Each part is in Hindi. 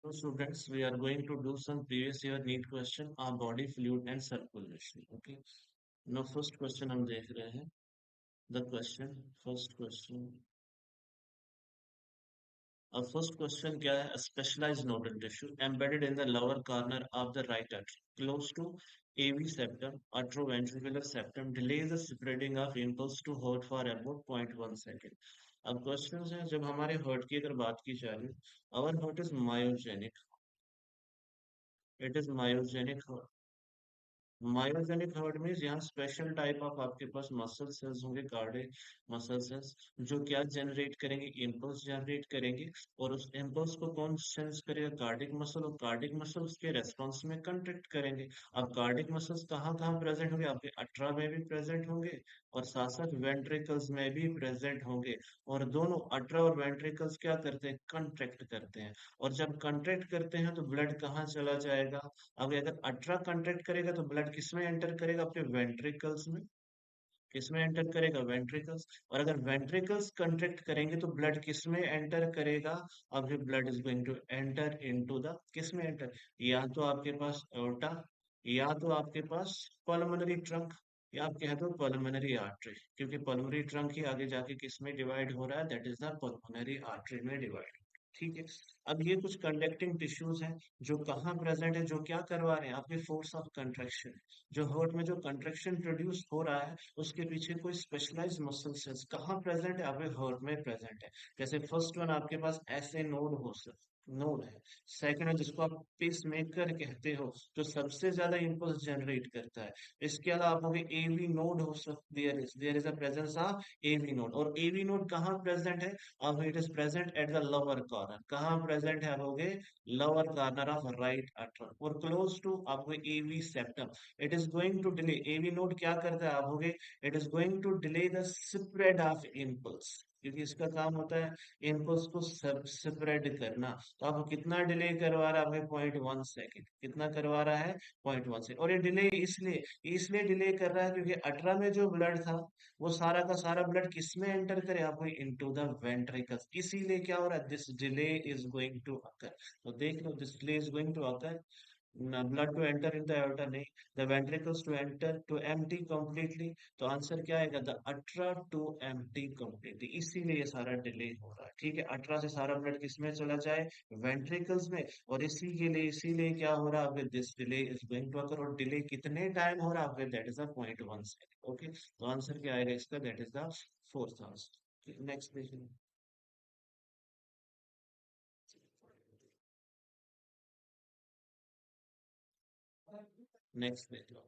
So students, we are going to do some previous year NEET question on body fluid and circulation. Okay. Now first question हम देख रहे हैं. The question, first question. First question क्या है? A specialized nodal tissue embedded in the lower corner of the right atrium, close to AV septum, atrioventricular septum, delays the spreading of impulse to heart for about 0.1 second. अब क्वेश्चन है जब हमारे हर्ट की अगर बात की जा रही है, our heart is myogenic. It is myogenic. Myogenic heart means यहाँ स्पेशल टाइप ऑफ आपके पास मसल सेल्स होंगे, कार्डिक मसल सेल्स, जो क्या जनरेट करेंगे, इम्पल्स जनरेट करेंगे. और उस इम्पल्स को कौन सेंस करेगा? Cardiac muscle. और कार्डिक मसल उसके रेस्पॉन्स में कंट्रैक्ट करेंगे. अब कार्डिक मसल्स कहाँ कहाँ प्रेजेंट होंगे? आपके अट्रा में भी प्रेजेंट होंगे और साथ साथ वेंट्रिकल्स में भी प्रेजेंट होंगे. और दोनों अट्रा और वेंट्रिकल्स क्या करते हैं? कंट्रैक्ट करते हैं. और जब कंट्रैक्ट करते हैं तो ब्लड कहाँ चला जाएगा? अब अगर अल्ट्रा कंट्रैक्ट करेगा तो ब्लड किसमें एंटर करेगा? अपने वेंट्रिकल्स में. किसमें एंटर करेगा? वेंट्रिकल्स. और अगर वेंट्रिकल्स कंट्रैक्ट करेंगे तो ब्लड किसमें एंटर करेगा? अब ये blood is going to enter into the, किसमें एंटर? या तो आपके पास एओर्टा, या तो आपके पास पल्मोनरी ट्रंक, या आप कह दो पल्मोनरी आर्टरी, क्योंकि पल्मोनरी ट्रंक ही आगे जाके किसमें डिवाइड हो रहा है? That is the pulmonary artery में डिवाइड. ठीक है. अब ये कुछ कंडक्टिंग टिश्यूज हैं जो कहाँ प्रेजेंट है, जो क्या करवा रहे हैं? आपके फोर्स ऑफ कंट्रैक्शन. जो हार्ट में जो कंट्रैक्शन प्रोड्यूस हो रहा है उसके पीछे कोई स्पेशलाइज्ड मसल सेल्स कहाँ प्रेजेंट है? आपके हार्ट में प्रेजेंट है. जैसे फर्स्ट वन आपके पास ऐसे नोड हो सकते, नोड है. सेकंड है जिसको आप पेस मेकर कहते हो, जो सबसे ज्यादा इंपल्स जनरेट करता है. इसके अलावा आप होंगे एवी नोड हो सकते, there is a presence of AV node. और एवी नोड कहाँ प्रेजेंट है? अब it is present at the lower corner. कहाँ प्रेजेंट है? आप होगे lower corner of right atrium और क्लोज टू आपको AV septum. It is going to delay. AV node क्या करता है? आप होगे it is going to delay the spread of impulse, क्योंकि इसका काम होता है इम्पल्स को स्प्रेड करना. तो आप कितना डिले करवा रहा है? आपके 0.1 सेकेंड. कितना करवा रहा है? 0.1 सेकेंड. और ये डिले इसलिए इसलिए डिले कर रहा है क्योंकि अठारह में जो ब्लड था वो सारा का सारा ब्लड किस में एंटर करे? आपको इनटू द वेंट्रिकल्स. इसीलिए क्या हो रहा है? This delay is going to occur. तो देख लो, this delay is going to occur. Blood to enter in the aorta नहीं, the ventricles to enter to empty completely. तो आंसर क्या आएगा? The atria to empty completely. इसीलिए ये सारा डिले हो रहा है. ठीक है. अल्ट्रा से सारा ब्लड किसमें चला जाए? वेंट्रिकल्स में. और इसी के लिए इसीलिए क्या हो रहा है? आपके this delay is going to occur. और डिले कितने टाइम हो रहा है आपके? That is the 0.1 second. Okay. तो आंसर क्या आएगा इसका? That is the fourth answer. Next देखिए. नेक्स्ट देख लो.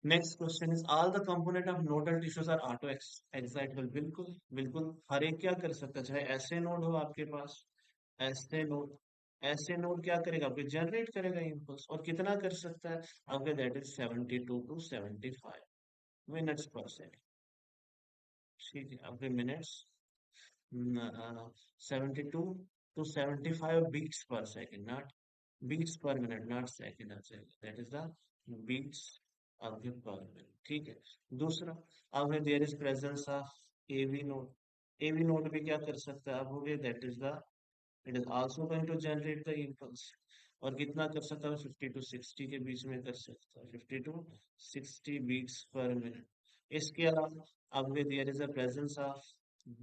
Next question is all the component of nodal tissues are auto excitable. बिल्कुल बिल्कुल. हर एक क्या कर सकता है? चाहे ऐसे नोड हो आपके पास, ऐसे नोड, ऐसे नोड क्या करेगा? आपके जनरेट करेगा इम्पल्स. और कितना कर सकता है? आपके that is 72 to 75 minutes per second. ठीक है. आपके minutes 72 to 75 beats per second, not beats per minute, not second. That is the beats आपके पर मिनट. ठीक है. दूसरा, अब there is presence of AV node. AV node भी क्या कर सकता है? आप हो गए that is the, it is also going to generate the impulse. और कितना कर सकता है? 50 to 60 के बीच में कर सकता है. 50 to 60 बीट्स पर मिनट. इसके अलावा अब there is a presence of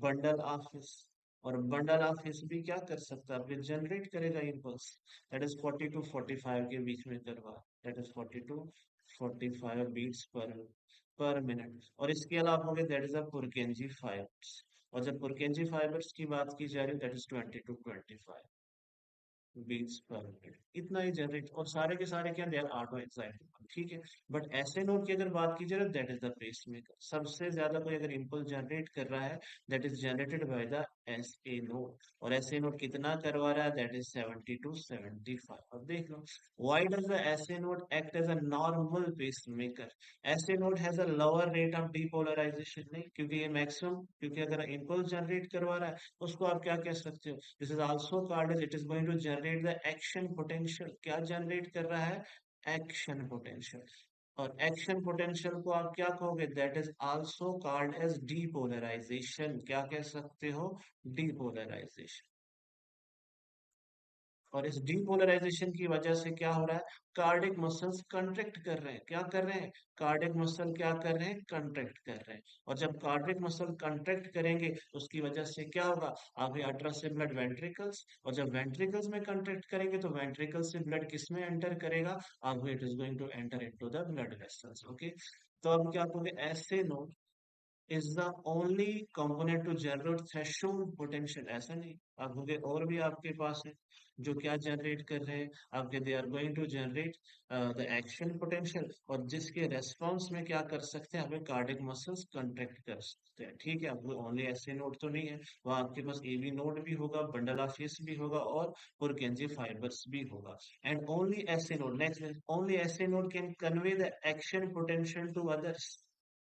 bundle of His. और बंडल ऑफ हिस भी क्या कर सकता है? आपके जनरेट करेगा इम्पल्स. दैट इज 40 to 45 के बीच में करवा. That is 40 to 45 beats per minute. और इसके अलावा हो गया that is a Purkinje fibres. और जब पुरकेंजी फाइबर्स की बात की जा रही है that is 20 to 25 beats per minute. इतना ही जनरेट. और सारे के सारे क्या? They are auto excitable. ठीक है. बट ऐसे नोड की अगर बात की जाए that is the pacemaker. सबसे ज्यादा कोई अगर इम्पल्स जनरेट कर रहा है that is generated by the S A node. और एस ए नोड कितना करवा रहा है? That is 70 to 75. अब देख लो, why does the S A node act as a normal pacemaker? S A node has a lower rate of depolarization. नहीं, क्योंकि ये मैक्सिमम, क्योंकि अगर इम्पल्स जनरेट करवा रहा है उसको आप क्या कह सकते हो? This is also called as, it is going to generate the action potential. क्या जनरेट कर रहा है? Action potential. और एक्शन पोटेंशियल को आप क्या कहोगे? That is also called as depolarisation. क्या कह सकते हो? डीपोलराइजेशन. और इस डीपोलराइजेशन की वजह से क्या हो रहा है, कार्डिक मसल्स कंट्रैक्ट कर रहे हैं। क्या कर रहे हैं, कार्डिक मसल क्या कर रहे हैं, कंट्रैक्ट कर रहे हैं। और जब कार्डिक मसल कंट्रैक्ट करेंगे उसकी वजह से क्या होगा, आगे अल्ट्रा से ब्लड वेंट्रिकल्स, और जब वेंट्रिकल्स में कंट्रैक्ट करेंगे तो वेंट्रिकल्स से ब्लड किस में एंटर करेगा, आगे it is going to enter into the blood vessels. Okay, तो अब क्या कहोगे, ऐसे no is the only component to generate threshold potential, ऐसा नहीं, आप होंगे और भी आपके पास है जो क्या जनरेट कर रहे हैं, आपके they are going to generate the action potential, और जिसके रेस्पॉन्स में क्या कर सकते हैं, हमें कार्डिक मसल्स कंट्रैक्ट कर सकते हैं। ठीक है, आपको ओनली ऐसे नोड तो नहीं है, वहाँ आपके पास एवी नोड भी होगा, बंडल ऑफ फिश भी होगा, और पुरकेंजी फाइबर्स भी होगा। And only SA node, next, only SA node can convey the action potential to others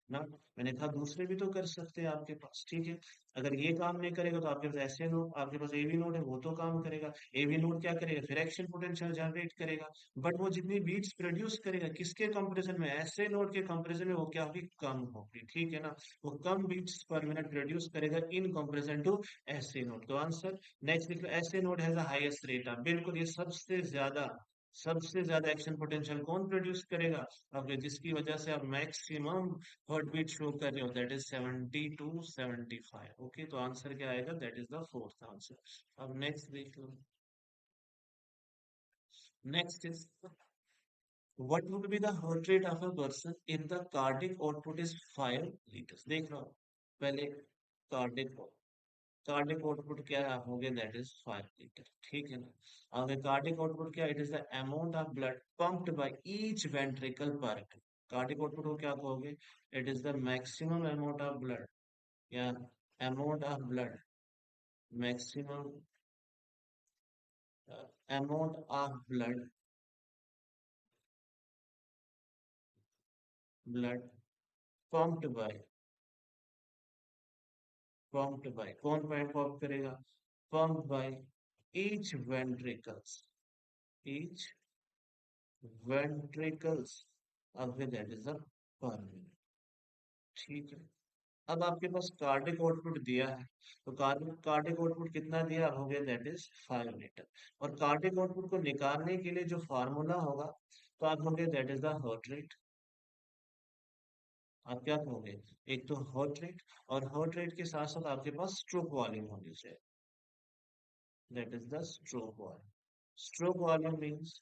ना। मैंने कहा दूसरे भी तो कर सकते हैं आपके पास। ठीक है, अगर ये काम नहीं करेगा तो आपके पास ऐसे नोड, आपके पास एवी नोड है वो तो काम करेगा। एवी नोड क्या करेगा, फिर एक्शन पोटेंशियल जनरेट करेगा, बट वो जितनी बीट्स प्रोड्यूस करेगा किसके कंपैरिजन में, ऐसे नोड के कंपैरिजन में वो क्या होगी, कम होगी। ठीक है ना, वो कम बीट्स पर मिनट प्रोड्यूस करेगा इन कंपैरिजन टू ऐसे नोड। तो आंसर नेक्स्ट लिख लो, ऐसे node has the highest rate. बिल्कुल, ये सबसे ज्यादा एक्शन पोटेंशियल कौन प्रोड्यूस करेगा, अब जिसकी वजह से आप मैक्सिमम हार्ट बीट शो कर रहे हो, दैट इज 70 टू 75। ओके, तो आंसर क्या आएगा, that is the fourth answer. अब नेक्स्ट देख लो, next is what would be the heart rate of a person in the cardiac output is 5 litres. देख लो पहले, कार्डिक कार्डिक आउटपुट क्या है, हो गया दैट इज 5 लीटर। ठीक है ना, अब कार्डिक आउटपुट क्या, it is the amount of blood pumped by each ventricle per. Cardiac output को क्या कहोगे, it is the maximum amount of blood, या amount of blood, maximum amount of blood, blood pumped by, pumped by कौन पंप करेगा, pump by each ventricles, each ventricles, अब that is the per minute. ठीक है, अब आपके पास कार्डिक आउटपुट दिया है, तो कार्डिक आउटपुट कितना दिया, हो गया दैट इज 5 लीटर। और कार्डिक आउटपुट को निकालने के लिए जो फार्मूला होगा, तो आप होंगे that is the heart rate. आप क्या कहोगे, एक तो हार्ट रेट, और हार्ट रेट के साथ साथ आपके पास स्ट्रोक वॉल्यूम होनी चाहिए, that is the stroke volume. Stroke volume means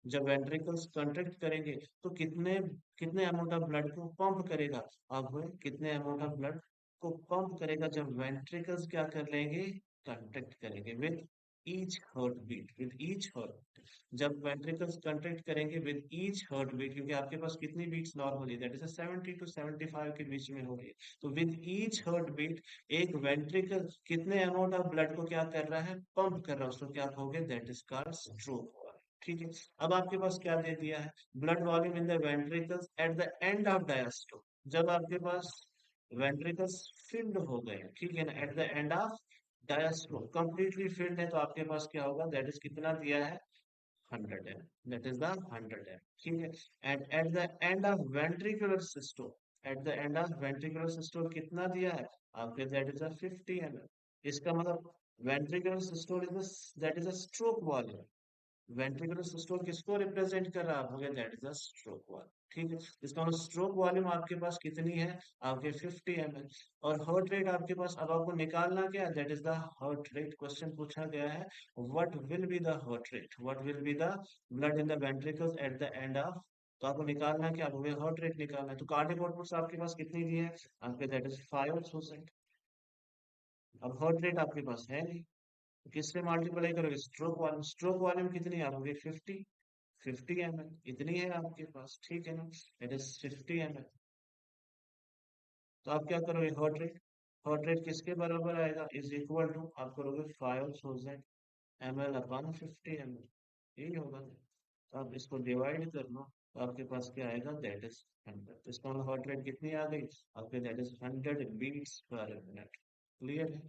जब वेंट्रिकल्स कंट्रैक्ट करेंगे तो कितने कितने अमाउंट ऑफ ब्लड को पंप करेगा, अब कितने अमाउंट ऑफ ब्लड को पंप करेगा जब वेंट्रिकल्स क्या कर लेंगे, कंट्रैक्ट करेंगे with each heart beat, with each heart. जब वेंट्रिकल्स कंट्रैक्ट करेंगे विद ईच हार्ट बीट, क्योंकि आपके पास कितनी beats normally, that is 70 to 75 के बीच में हो रही है, तो विद ईच हार्ट बीट एक वेंट्रिकल कितने अमाउंट ऑफ ब्लड को क्या कर रहा है, पंप कर रहा है, उसको क्या कहोगे, दैट इज कॉल्ड स्ट्रोक। ठीक है, अब आपके पास क्या दे दिया है, blood volume in the ventricles eight the end of diastole, जब आपके पास वेंट्रिकल्स फिल्ड हो गए, ठीक है ना, eight the end of diastole completely filled है, तो आपके पास क्या होगा, दैट इज कितना दिया है, 100 M, that is the 100 M. ठीक है, and at the end of ventricular systole, at the end of ventricular systole कितना दिया है आपके, दैट इज 50 एम। इसका मतलब ventricular systole is that is a stroke volume, ventricular systole किसको रिप्रेजेंट कर रहा है, हो गया that is a stroke volume. ठीक है, इसका मतलब स्ट्रोक वॉल्यूम आपके पास कितनी है, आपके 50 ml। और हार्ट रेट आपके पास, अब आपको निकालना क्या है, that is the heart rate. Question पूछा गया है, what will be the heart rate, what will be the blood in the ventricles eight the end of, तो आपको निकालना क्या, हमें हार्ट रेट निकालना है। तो कार्डियक आउटपुट आपके पास कितनी दी है आपके, दैट इज 5%। अब हार्ट रेट आपके पास है नहीं, तो किससे मल्टीप्लाई करोगे, स्ट्रोक वॉल्यूम, स्ट्रोक वॉल्यूम कितनी है आपकी, 50 ml, इतनी है आपके पास। ठीक है ना, इट इज 50 ml। तो आप क्या करोगे, हार्ट रेट किसके बराबर आएगा, इज इक्वल टू, आप करोगे 5,000 ml अपॉन 50 ml, यही होगा। तो आप इसको डिवाइड करना, तो आपके पास क्या आएगा, दैट इज 100। तो इसका मतलब हार्ट रेट कितनी आ गई आपके, that is 100 beats per minute. Clear है,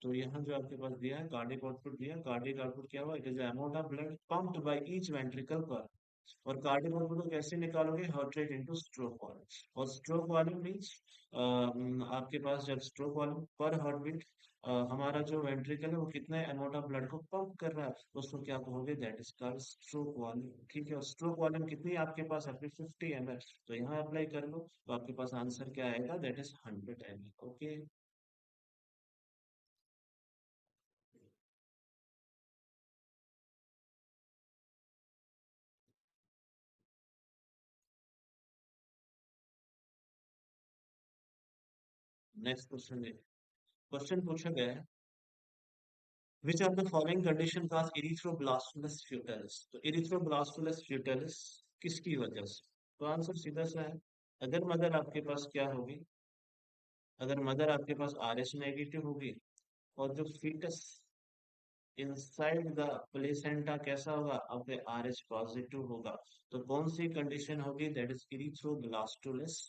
तो यहाँ जो आपके पास दिया है कार्डिक आउटपुट दिया, कार्डिक आउटपुट क्या हुआ, it is amount of blood pumped by each ventricle per और कार्डियक आउटपुट को कैसे निकालोगे, heart rate into stroke volume. और स्ट्रोक वॉल्यूम मीन्स आपके पास जब stroke volume per heart beat, हमारा जो वेंट्रिकल है वो कितने अमाउंट ऑफ ब्लड को पंप कर रहा है, तो उसको क्या कहोगे, that is called stroke volume. ठीक है, और स्ट्रोक वॉल्यूम कितनी है आपके पास, आपके 50 ml, तो यहाँ अप्लाई कर लो तो आपके पास आंसर क्या आएगा, that is 100 ml। Okay, next question देखिए। क्वेश्चन पूछा गया है, which of the following condition cause erythroblastosis fetalis, तो erythroblastosis fetalis किसकी वजह से, तो आंसर सीधा सा है, अगर मदर आपके पास क्या होगी, अगर मदर आपके पास आर एच नेगेटिव होगी और जो फीटस इनसाइड द प्लेसेंटा कैसा होगा, आपके आर एच पॉजिटिव होगा, तो कौन सी कंडीशन होगी, दैट इज इरिथ्रोब्लास्टोलिस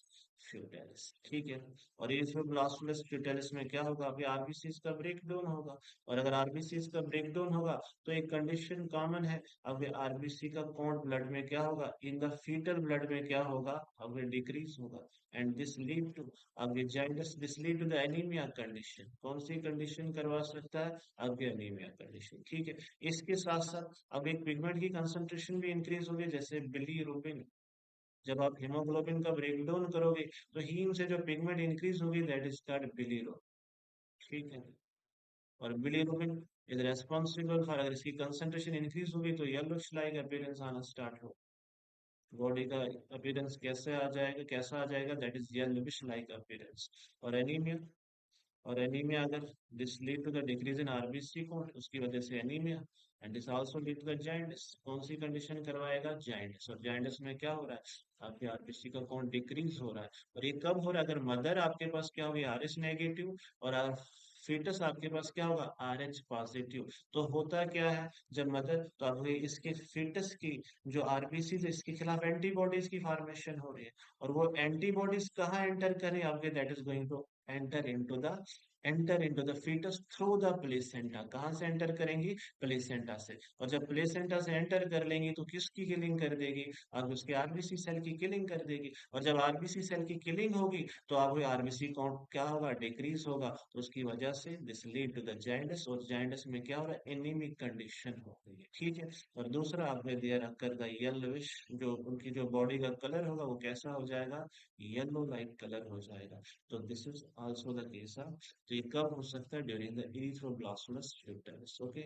फ्यूटालिस। ठीक है, और इरिथ्रोब्लास्टोलिस फ्यूटालिस में क्या होगा, अभी आरबीसी का ब्रेक डाउन होगा, और अगर आरबीसी का ब्रेक डाउन होगा तो एक कंडीशन कॉमन है, अभी आरबीसी का काउंट ब्लड में क्या होगा, इन द फीटल ब्लड में क्या होगा, अभी डिक्रीज होगा, एंड दिस लीड टू, अभी jaundice, this lead to the anaemia condition, कौन सी कंडीशन करवा सकता है, आपके एनीमिया कंडीशन। ठीक है, इसके साथ साथ अब एक पिगमेंट की कंसंट्रेशन भी इंक्रीज होगी, जैसे बिलीरुबिन, जब आप हीमोग्लोबिन का ब्रेक डाउन करोगे तो हीम से जो पिगमेंट इंक्रीज होगी, दैट इज कॉल्ड बिलीरुबिन। ठीक है, और बिलीरुबिन इज रेस्पॉन्सिबल फॉर, अगर इसकी कंसंट्रेशन इंक्रीज होगी तो येलोइश लाइक अपीयरेंस आना स्टार्ट हो, बॉडी का अपीयरेंस कैसे आ जाएगा, कैसा आ जाएगा, that is yellowish like appearance. और एनीमिया, और एनीमिया अगर this lead to the decrease in RBC count, उसकी वजह से anaemia, and this also lead to the jaundice, कौन सी कंडीशन करवाएगा, जाइंडिस, और जाइंडिस में क्या हो रहा है, आपके आरबीसी का काउंट डिक्रीज हो रहा है, और ये कब हो रहा है, अगर मदर आपके पास क्या होगी, आर एच नेगेटिव, और फीटस आपके पास क्या होगा, आर एच पॉजिटिव, तो होता क्या है, जब मदर, तो अभी इसके फीटस की जो आरबीसी है इसके खिलाफ एंटीबॉडीज की फॉर्मेशन हो रही है, और वो एंटीबॉडीज कहाँ एंटर करें आपके, that is going to enter into the foetus through the placenta, कहां से एंटर करेंगी, प्लेसेंटा से, और जब प्लेसेंटा से एंटर कर लेंगी तो किसकी किलिंग कर देगी, अब उसके आरबीसी सेल की किलिंग कर देगी, और जब आरबीसी सेल की किलिंग होगी तो अब आरबीसी काउंट क्या होगा, डिक्रीज होगा, तो उसकी वजह से दिस लीड टू द जाइंडस, और जाइंडस में क्या हो रहा है, एनीमिक कंडीशन हो गई है। ठीक है, और दूसरा आपने दिया रखकर द येलोविश, जो उनकी जो बॉडी का कलर होगा वो कैसा हो जाएगा, येलो लाइट कलर हो जाएगा, तो this is also the case of, तो ये कब हो सकता है, during the erythroblastosis fetalis. Okay,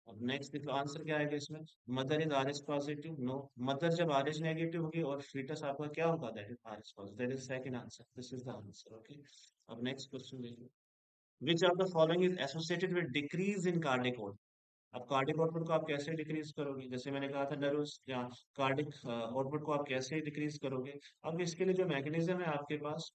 अब नेक्स्ट देखो आंसर क्या आएगा इसमें, mother is Rh positive, no, mother जब आरएच नेगेटिव होगी और फीटस आपका क्या होगा, that is Rh positive, that is second answer, this is the answer. Okay, अब नेक्स्ट क्वेश्चन देखिए, which of the following is associated with decrease in cardiac output, अब कार्डिक आउटपुट को आप कैसे डिक्रीज करोगे, जैसे मैंने कहा था नर्वस या कार्डिक आउटपुट को आप कैसे डिक्रीज करोगे, अब इसके लिए जो मैकेनिज्म है आपके पास,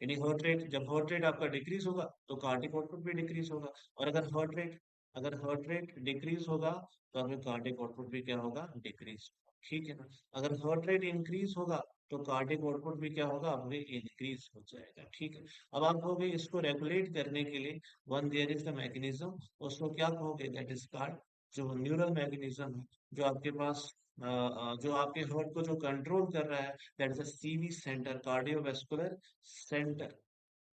यानी हार्ट रेट, जब हार्ट रेट आपका डिक्रीज होगा तो कार्डिक आउटपुट भी डिक्रीज होगा, और अगर हार्ट रेट डिक्रीज होगा तो आपका कार्डिक आउटपुट भी क्या होगा, डिक्रीज। ठीक है ना, अगर हार्ट रेट इंक्रीज होगा तो कार्डिक आउटपुट भी क्या होगा, आपके इंक्रीज हो जाएगा। ठीक है, अब आप कहोगे इसको रेगुलेट करने के लिए, one there is the mechanism, उसको क्या कहोगे, दैट इज कॉल्ड, जो न्यूरल मैकेनिज्म है, जो आपके पास जो आपके हार्ट को जो कंट्रोल कर रहा है, that is a CV centre, cardiovascular centre,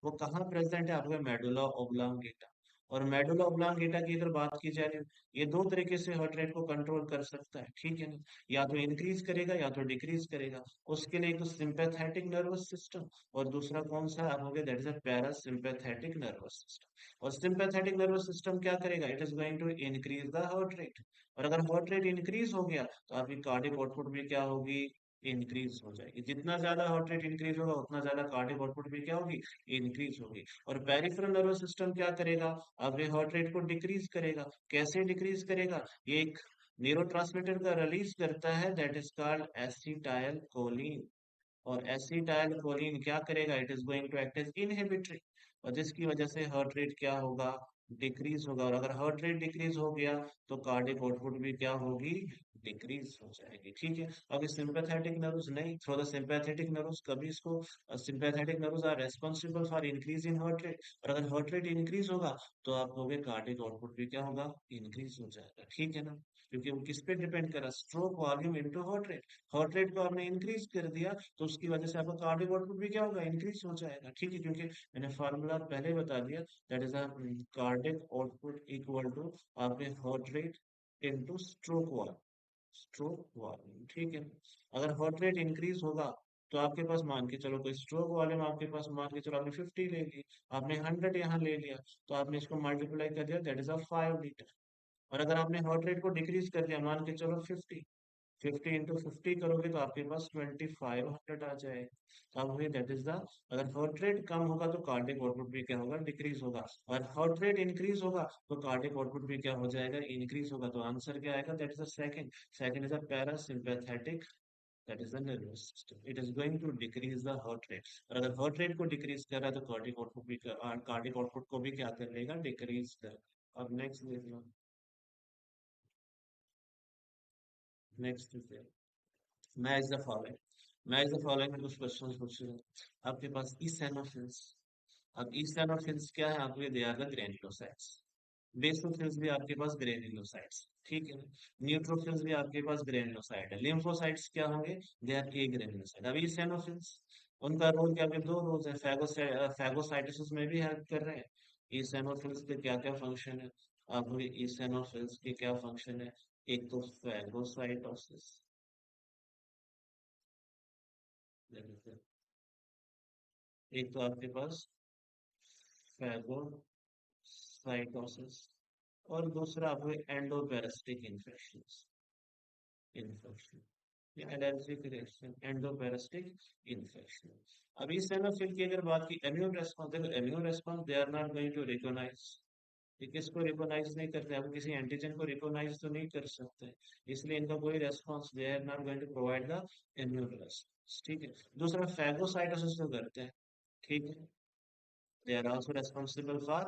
वो कहाँ प्रेजेंट है, आपका मेडुला ओब्लांगेटा, और मेडुला ओब्लांगेटा की अगर बात की जाए, ये दो तरीके से हार्ट रेट को कंट्रोल कर सकता है। ठीक है ना, या तो इंक्रीज करेगा या तो डिक्रीज करेगा, उसके लिए एक तो सिंपैथेटिक नर्वस सिस्टम, और दूसरा कौन सा आप हो गया, that is a parasympathetic nervous system, और सिंपैथेटिक नर्वस सिस्टम क्या करेगा, it is going to increase the heart rate, और अगर हार्ट रेट इंक्रीज हो गया तो आपकी कार्डियक आउटपुट भी क्या होगी, इंक्रीज हो जाएगी, जितना ज्यादा हार्ट रेट इंक्रीज होगा उतना ज्यादा कार्डियक आउटपुट भी क्या होगी, इंक्रीज होगी, और पेरिफेरल नर्वस सिस्टम क्या करेगा, अपने हार्ट रेट को डिक्रीज करेगा, कैसे डिक्रीज करेगा, ये एक न्यूरोट्रांसमीटर का रिलीज करता है, that is called acetylcholine, और एसिटाइल कोलिन क्या करेगा, it is going to act as inhibitory, और जिसकी वजह से हार्ट रेट क्या होगा, डिक्रीज होगा, और अगर हार्ट रेट डिक्रीज हो गया तो कार्डियक आउटपुट भी क्या होगी, डिक्रीज हो जाएगी। ठीक है, अब सिंपैथेटिक नर्व्स नहीं, थ्रू द सिंपैथेटिक नर्व्स, कभी इसको sympathetic nerves are responsible for increase in heart rate, और अगर हार्ट रेट इंक्रीज होगा तो आप कहोगे कार्डियक आउटपुट भी क्या होगा, इंक्रीज हो जाएगा। ठीक है ना, क्योंकि वो किस पे डिपेंड कर रहा है, stroke volume into heart rate. Heart rate को आपने इंक्रीज कर दिया तो उसकी वजह से आपका कार्डियक आउटपुट भी क्या होगा, इंक्रीज हो जाएगा। ठीक है, क्योंकि मैंने फार्मूला पहले बता दिया, that is a cardiac output equal to आपके heart rate into stroke volume. ठीक है, अगर हार्ट रेट इंक्रीज होगा तो आपके पास मान के चलो कोई स्ट्रोक वॉल्यूम आपके पास मान के चलो आपने 50 ले ली, आपने 100 यहाँ ले लिया, तो आपने इसको मल्टीप्लाई कर दिया, दैट इज अ 5 लीटर। और अगर आपने हार्ट रेट को डिक्रीज कर दिया, मान के चलो 50, 50 into 50 करोगे तो आपके पास 2500 आ जाएगा। तो अब हुई दैट इज द, अगर हार्ट रेट कम होगा तो कार्डियक आउटपुट भी क्या होगा, डिक्रीज होगा, और हार्ट रेट इंक्रीज होगा तो कार्डियक आउटपुट भी क्या हो जाएगा, इंक्रीज होगा। तो आंसर क्या आएगा, that is the second. Second is a parasympathetic, that is the nervous system, it is going to decrease the heart rate. और अगर हार्ट रेट को डिक्रीज कर रहा है तो कार्डियक आउटपुट को भी क्या कर लेगा, डिक्रीज कर। अब नेक्स्ट देख लो, next match the following, match the following में कुछ क्वेश्चंस पूछे हैं आपके पास। इथेनोफिल्स, अब इथेनोफिल्स क्या है आपके, they are the granulocytes. Basophils भी आपके पास ग्रेन्युलोसाइट्स, ठीक है। न्यूट्रोफिल्स भी आपके पास ग्रेन्युलोसाइट है। लिम्फोसाइट्स क्या होंगे, दे आर ए ग्रेन्युलोसाइट। अब इथेनोफिल्स, उनका रोल क्या है, दो रोल्स है, फैगोसाइटोसिस में भी हेल्प कर रहे हैं। इथेनोफिल्स के क्या क्या फंक्शन है, अब इथेनोफिल्स के क्या फंक्शन है, एक तो फैगोसाइटोसिस, एक तो आपके पास फैगोसाइटोसिस, और दूसरा आपको एंडोपेरिस्टिक इन्फेक्शन, इन्फेक्शन या एलर्जिक रिएक्शन, एंडोपेरिस्टिक इन्फेक्शन। अब इस एनोफिल की अगर बात की, इम्यून रेस्पॉन्स, देखो immune response they are not going to recognise, ये किसको रिकॉग्नाइज नहीं करते, आप किसी एंटीजन को रिकॉग्नाइज तो नहीं कर सकते, इसलिए इनका कोई response, they are not going to provide the immune response. ठीक है, दूसरा फैगोसाइटोसिस तो करते हैं, ठीक है, they are also responsible for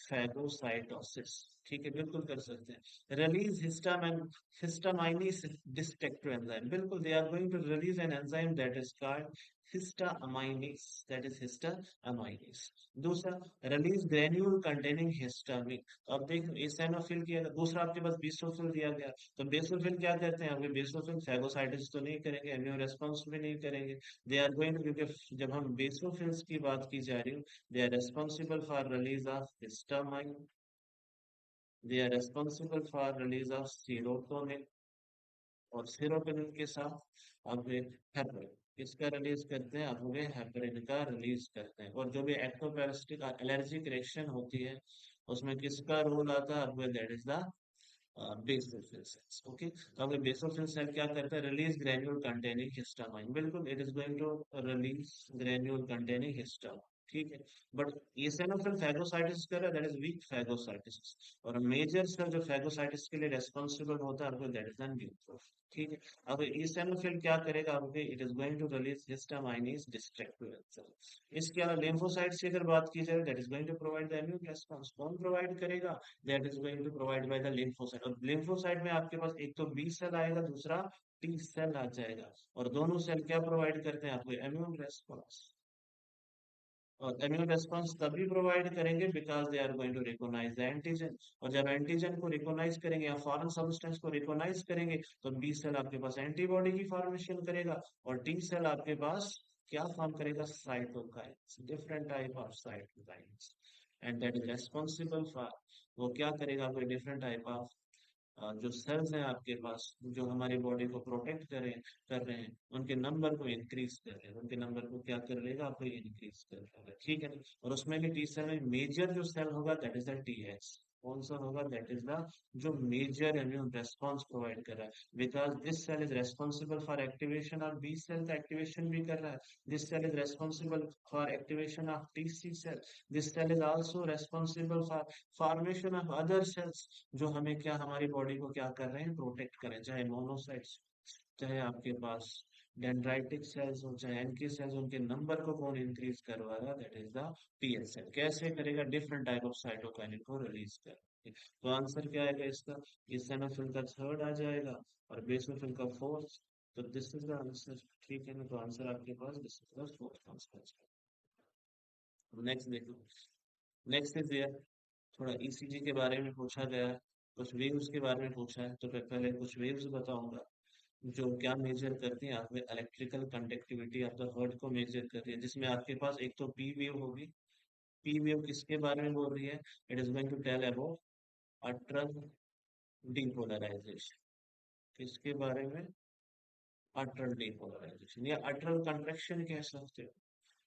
phagocytosis. ठीक है, बिल्कुल कर सकते हैं। रिलीज हिस्टामाइनिस डिस्ट्रक्टिव एंजाइम, बिल्कुल they are going to release an enzyme that is called histaminase, that is histaminase. दूसरा, रिलीज ग्रेन्यूल कंटेनिंग हिस्टामिन। अब देखो एसिनोफिल की, दूसरा आपके पास बेसोफिल दिया गया, तो बेसोफिल क्या करते हैं, आपके बेसोफिल फैगोसाइटिस तो नहीं करेंगे, इम्यून रेस्पॉन्स भी नहीं करेंगे, दे आर गोइंग टू, क्योंकि जब हम बेसोफिल्स की बात की जा रही है, they are responsible for release of histamine, they are responsible for release of serotonin, और सेरोटोनिन के साथ अब हेपरिन, इसका रिलीज करते हैं, अब हेपरिन का रिलीज करते हैं। और जो भी एक्टोपेरासिटिक एलर्जिक रिएक्शन होती है उसमें किसका रोल आता है, अब that is the basophil cells. Okay, तो अब बेसोफिल सेल क्या करता है, रिलीज ग्रेन्यूल कंटेनिंग हिस्टामाइन, बिल्कुल it is going to release granule containing histamine. ठीक है, बट eosinophil फैगोसाइटिस कर रहा है, दैट इज वीक फैगोसाइटिस, और मेजर सेल जो फैगोसाइटिस के लिए रेस्पॉन्सिबल होता है आपको, दैट इज द न्यूट्रोफिल। ठीक है, अब eosinophil क्या करेगा आपके, it is going to release histaminase destructive enzyme. इसके अलावा लिम्फोसाइट्स की अगर बात की जाए, that is going to provide the immune response, कौन प्रोवाइड करेगा, that is going to provide by the lymphocyte. और लिम्फोसाइट में आपके पास एक तो बी सेल आएगा, दूसरा टी सेल आ जाएगा, और दोनों सेल क्या प्रोवाइड करते हैं आपको, इम्यून रेस्पॉन्स। और इम्यून रेस्पॉन्स तभी प्रोवाइड करेंगे because they are going to recognise the antigen, और जब एंटीजन को रिकॉग्नाइज करेंगे या फॉरेन सब्सटेंस को रिकॉग्नाइज करेंगे तो बी सेल आपके पास एंटीबॉडी की फॉर्मेशन करेगा, और टी सेल आपके पास क्या फॉर्म करेगा, cytokines, different type of cytokines, and that is responsible for, वो क्या करेगा, कोई डिफरेंट टाइप ऑफ जो सेल्स हैं आपके पास जो हमारी बॉडी को प्रोटेक्ट कर रहे हैं, उनके नंबर को इंक्रीज कर रहे हैं, उनके नंबर को क्या कर लेगा, आपको इंक्रीज कर लेगा। ठीक है, और उसमें भी टी सेल में मेजर जो सेल होगा that is the T H, कौन सा होगा, दैट इज द जो मेजर इम्यून रेस्पॉन्स प्रोवाइड कर रहा है, because this cell is responsible for activation of B cell का एक्टिवेशन भी कर रहा है, this cell is responsible for activation of T C cell, this cell is also responsible for formation of other cells जो हमें क्या, हमारी बॉडी को क्या कर रहे हैं, प्रोटेक्ट करें, चाहे मोनोसाइट्स, चाहे आपके पास डेंड्राइटिक सेल्स हो चाहे एनके सेल्स, उनके नंबर को कौन इंक्रीज करवा रहा है, that is the P L. कैसे करेगा, डिफरेंट टाइप ऑफ साइटोकाइनिन को रिलीज कर। तो आंसर क्या आएगा इसका, इसेनोफिल का थर्ड आ जाएगा और बेसोफिल का फोर्थ। तो दिस इज द आंसर, ठीक है ना। तो आंसर आपके पास this is the fourth answer. Next देखो, नेक्स्ट इज देयर, थोड़ा ईसीजी के बारे में पूछा गया है, कुछ वेव्स के बारे में पूछा है। तो मैं पहले कुछ वेव्स बताऊंगा जो क्या मेजर करती है, आपके electrical conductivity of the heart को मेजर करती है, जिसमें आपके पास एक तो पी वेव होगी। पी वेव किसके बारे में बोल रही है, it is going to tell about atrial depolarization. किसके बारे में, अल्ट्रल डीपोलराइजेशन या अल्ट्रल कंट्रैक्शन कह सकते हो,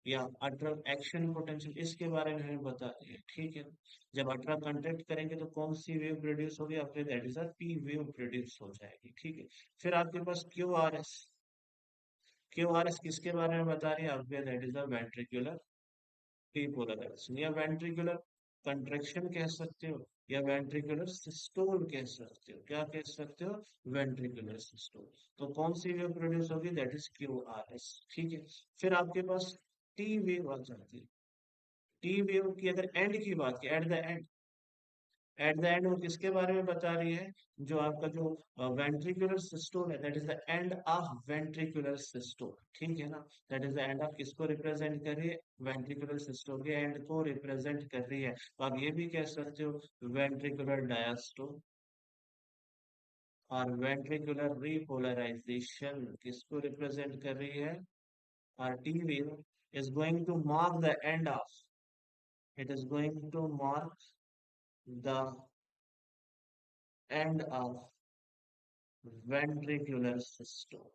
या अल्ट्रल एक्शन पोटेंशियल, इसके बारे में हमें बता दिए, ठीक है। जब अल्ट्रा कंट्रैक्ट करेंगे तो कौन सी वेव प्रोड्यूस होगी, आपके that is P wave produce हो जाएगी, ठीक है। फिर आपके पास Q R S, Q R S किसके बारे में बता रही है, आपके that is the ventricular depolarization या वेंट्रिकुलर कंट्रैक्शन कह सकते हो, या वेंट्रिकुलर सिस्टोल कह सकते हो। क्या कह सकते हो, वेंट्रिकुलर सिस्टोल। तो कौन सी वेव प्रोड्यूस होगी, that is Q R S, ठीक है। फिर आपके पास टी वेव आ जाती है। टी वेव की अगर एंड की बात की, एट द एंड वो किसके बारे में बता रही है, जो आपका जो वेंट्रिकुलर सिस्टम है, that is the end of ventricular system, ठीक है ना। That is the end of, किसको रिप्रेजेंट कर रही है, वेंट्रिकुलर सिस्टम के एंड को रिप्रेजेंट कर रही है। तो आप ये भी कह सकते हो वेंट्रिकुलर डायस्टोल, और वेंट्रिकुलर रिपोलराइजेशन किसको रिप्रेजेंट कर रही है, और T wave is going to mark the end of, it is going to mark the end of ventricular system.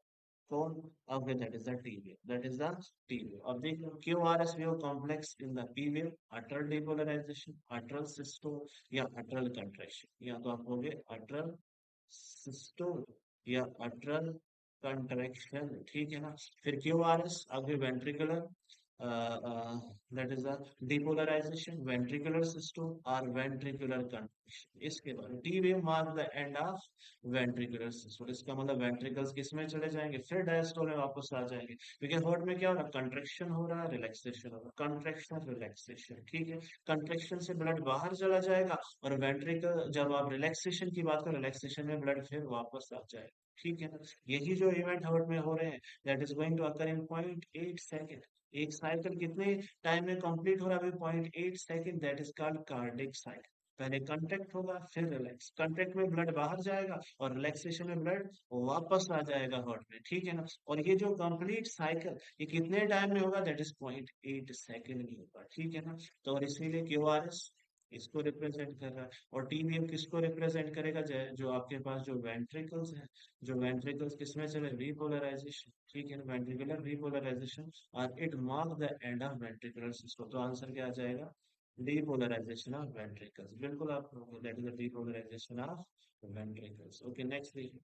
Cone, okay, that is the T wave. That is the T wave. Of the QRS wave complex in the P wave, atrial depolarization, atrial systole, या atrial contraction. या तो आप होगे atrial systole या atrial contraction, ठीक है ना। फिर QRS आगे ventricular, that is the depolarization, ventricular systole और ventricular contraction। इसके बाद T wave mark the end of ventricular system, इसका मतलब वेंट्रिकल्स किस में चले जाएंगे, फिर डायस्टोल में वापस आ जाएंगे। क्योंकि हार्ट में क्या हो रहा है, कंट्रैक्शन हो रहा है, रिलैक्सेशन हो रहा है, कंट्रैक्शन रिलैक्सेशन, ठीक है। कंट्रैक्शन से ब्लड बाहर चला जाएगा, और वेंट्रिकल जब आप रिलैक्सेशन की बात करो, रिलैक्सेशन में ब्लड फिर वापस आ जाएगा, ठीक है ना। यही जो इवेंट हार्ट में हो रहे हैं, that is going to occur in 0.8 second. एक साइकिल कितने टाइम में कंप्लीट हो रहा है, 0.8 second, that is called cardiac cycle. पहले कंट्रैक्ट होगा फिर रिलैक्स, कंट्रैक्ट में ब्लड बाहर जाएगा और रिलैक्सेशन में ब्लड वापस आ जाएगा हार्ट में, ठीक है ना। और ये जो कंप्लीट साइकिल ये कितने टाइम में होगा, दैट इज 0.8 सेकेंड में होगा, ठीक है ना। तो और इसीलिए क्यू आर एस इसको रिप्रेजेंट कर रहा है, और टीवीएम किसको रिप्रेजेंट करेगा, जो आपके पास जो वेंट्रिकल्स है, जो वेंट्रिकल्स किसमें चले, रिपोलराइजेशन, ठीक है ना, वेंट्रिकुलर रिपोलराइजेशन, और it mark the end of ventricular system. तो आंसर क्या आ जाएगा, depolarization of ventricles, बिल्कुल आप, that is the depolarization of ventricles। okay, next देखिए,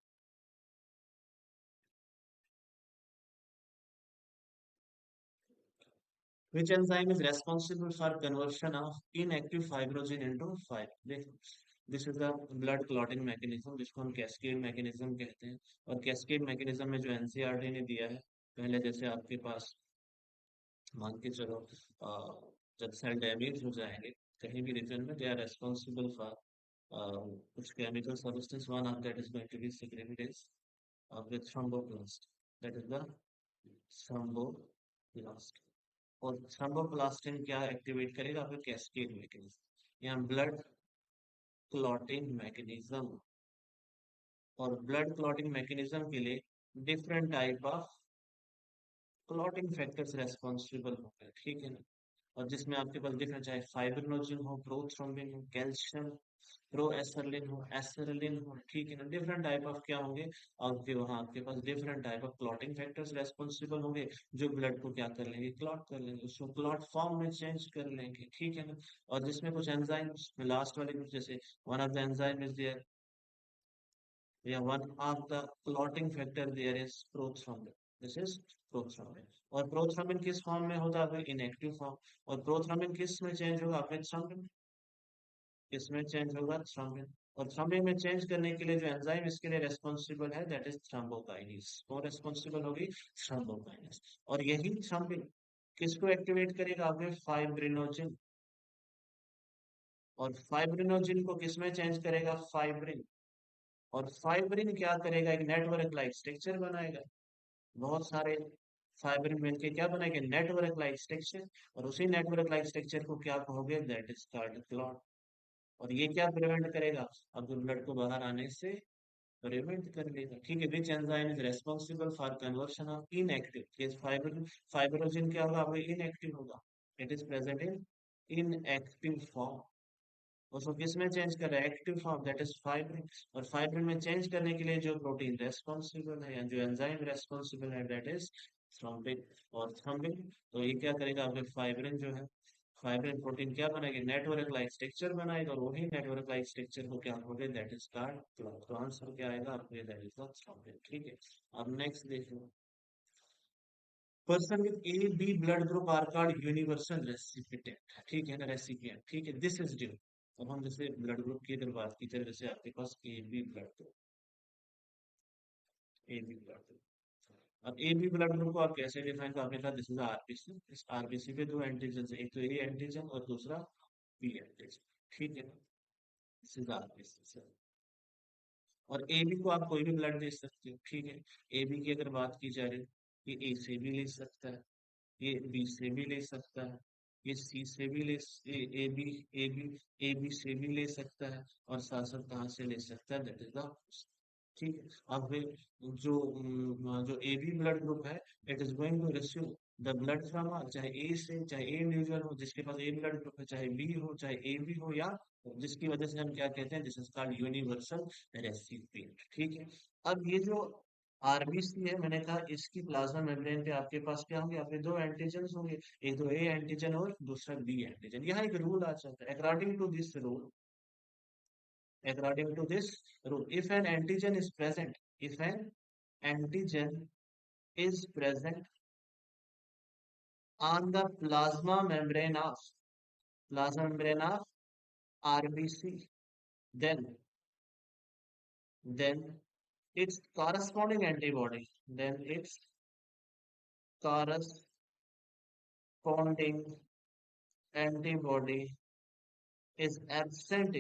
which enzyme is responsible for conversion of inactive fibrinogen into fiber, देखो, this is the blood clotting mechanism, जिसको हम कैस्केड मैकेनिज्म कहते हैं। और कैस्केड मैकेनिज्म में जो एनसीईआरटी ने दिया है, पहले जैसे आपके पास मान के चलो, जब सेल डैमेज हो जाएंगे कहीं भी रीजन में, दे आर रेस्पॉन्सिबल फॉर कुछ chemical substance, one of that is going to be secreted is with thromboplast, that is the thromboplast। और थ्रोम्बोप्लास्टिन क्या एक्टिवेट करेगा, आपका कैस्केड मैकेनिज्म, यहाँ ब्लड क्लॉटिंग मैकेनिज्म। और ब्लड क्लॉटिंग मैकेनिज्म के लिए different type of clotting factors responsible होते हैं, ठीक है ना। और जिसमें आपके पास डिफरेंट, चाहे फाइब्रिनोजन हो, प्रोथ्रोम्बिन हो, कैल्शियम, प्रो एसरलिन हो, एसरलिन हो, ठीक है ना, डिफरेंट टाइप ऑफ क्या होंगे, आपके वहाँ आपके पास different type of clotting factors responsible होंगे, जो ब्लड को क्या कर लेंगे, क्लॉट कर लेंगे, उसको क्लॉट फॉर्म में चेंज कर लेंगे, ठीक है ना। और जिसमें कुछ एंजाइम्स लास्ट वाले कुछ, जैसे one of the enzyme is there, या one of the clotting factor there is prothrombin, this is prothrombin. और प्रोथ्रोम्बिन किस फॉर्म में होता है, इनएक्टिव फॉर्म। और प्रोथ्रोम्बिन किस में चेंज होगा, अपने थ्रोम्बिन, किस में चेंज होगा, थ्रोम्बिन। और थ्रोम्बिन में चेंज करने के लिए जो एंजाइम इसके लिए रेस्पॉन्सिबल है दैट इज थ्रोम्बोकाइनेज। कौन रेस्पॉन्सिबल होगी? थ्रोम्बोकाइनेज। और यही थ्रोम्बिन किसको एक्टिवेट करेगा? आपके फाइब्रिनोजन। और फाइब्रिनोजन को किसमें चेंज करेगा? फाइब्रिन। और फाइब्रिन क्या करेगा? एक नेटवर्क लाइक स्ट्रक्चर बनाएगा। बहुत सारे फाइब्रिन मिलके क्या बनाएंगे? Network like structure. और उसी नेटवर्क लाइक स्ट्रक्चर को क्या कहोगे? That is called clot. और ये क्या प्रिवेंट करेगा? अब जो ब्लड को बाहर आने से प्रिवेंट कर लेगा। ठीक है। Which enzyme is responsible for conversion of inactive? Fibrin, fibrinogen क्या होगा? आपका इनएक्टिव होगा। It is present in inactive form. उसको किस में चेंज कर रहा है? Active form, that is fibrin. और फाइब्रिन में चेंज करने के लिए जो प्रोटीन रेस्पॉन्सिबल है या जो एंजाइम रेस्पॉन्सिबल है दैट इज थ्रोम्बिन। और थ्रोम्बिन तो ये क्या करेगा? आपके फाइब्रिन जो है, फाइब्रिन प्रोटीन क्या बनाएगी? नेटवर्क लाइक स्ट्रक्चर बनाएगा। और वही नेटवर्क लाइक स्ट्रक्चर को क्या बोले? That is called clot. तो आंसर क्या आएगा आपके? That is the thrombin. ठीक है। अब नेक्स्ट देखो, person with A B blood group are called universal recipient. ठीक है ना? रेसिपिएंट। ठीक है। This is due. अब हम जैसे ब्लड ग्रुप की अगर बात की जाए, जैसे आपके पास A B blood group, A B blood group. अब ए बी ब्लड ग्रुप को आप कैसे डिफाइन? तो आपने कहा दिस इज आरबीसी। इस आरबीसी पे दो एंटीजन है, एक तो ए एंटीजन और दूसरा बी एंटीजन। ठीक है। This is RBC. और ए बी को आप कोई भी ब्लड दे सकते हो। ठीक है। ए बी की अगर बात की जा रही है, ये ए से भी ले सकता है, ये बी से भी ले सकता है, ये सी से भी ले, A B, A B, A B से भी ले सकता है, और साथ साथ कहाँ से ले सकता है? दैट इज द, ठीक है। अब फिर जो ए बी ब्लड ग्रुप है, it is going to receive the blood from, चाहे ए से, चाहे ए इंडिविजुअल हो जिसके पास ए ब्लड ग्रुप है, चाहे बी हो, चाहे ए बी हो, या जिसकी वजह से हम क्या कहते हैं? This is called universal recipient. ठीक है। अब ये जो आरबीसी है, मैंने कहा इसकी प्लाज्मा मेम्ब्रेन पे आपके पास क्या होंगे? आपके दो एंटीजन होंगे, एक तो ए एंटीजन और दूसरा बी एंटीजन। यहाँ एक रूल आ जाता है। According to this rule, if an antigen is present, if an antigen is present on the plasma membrane of RBC, then its corresponding antibody, then its corresponding antibody is absent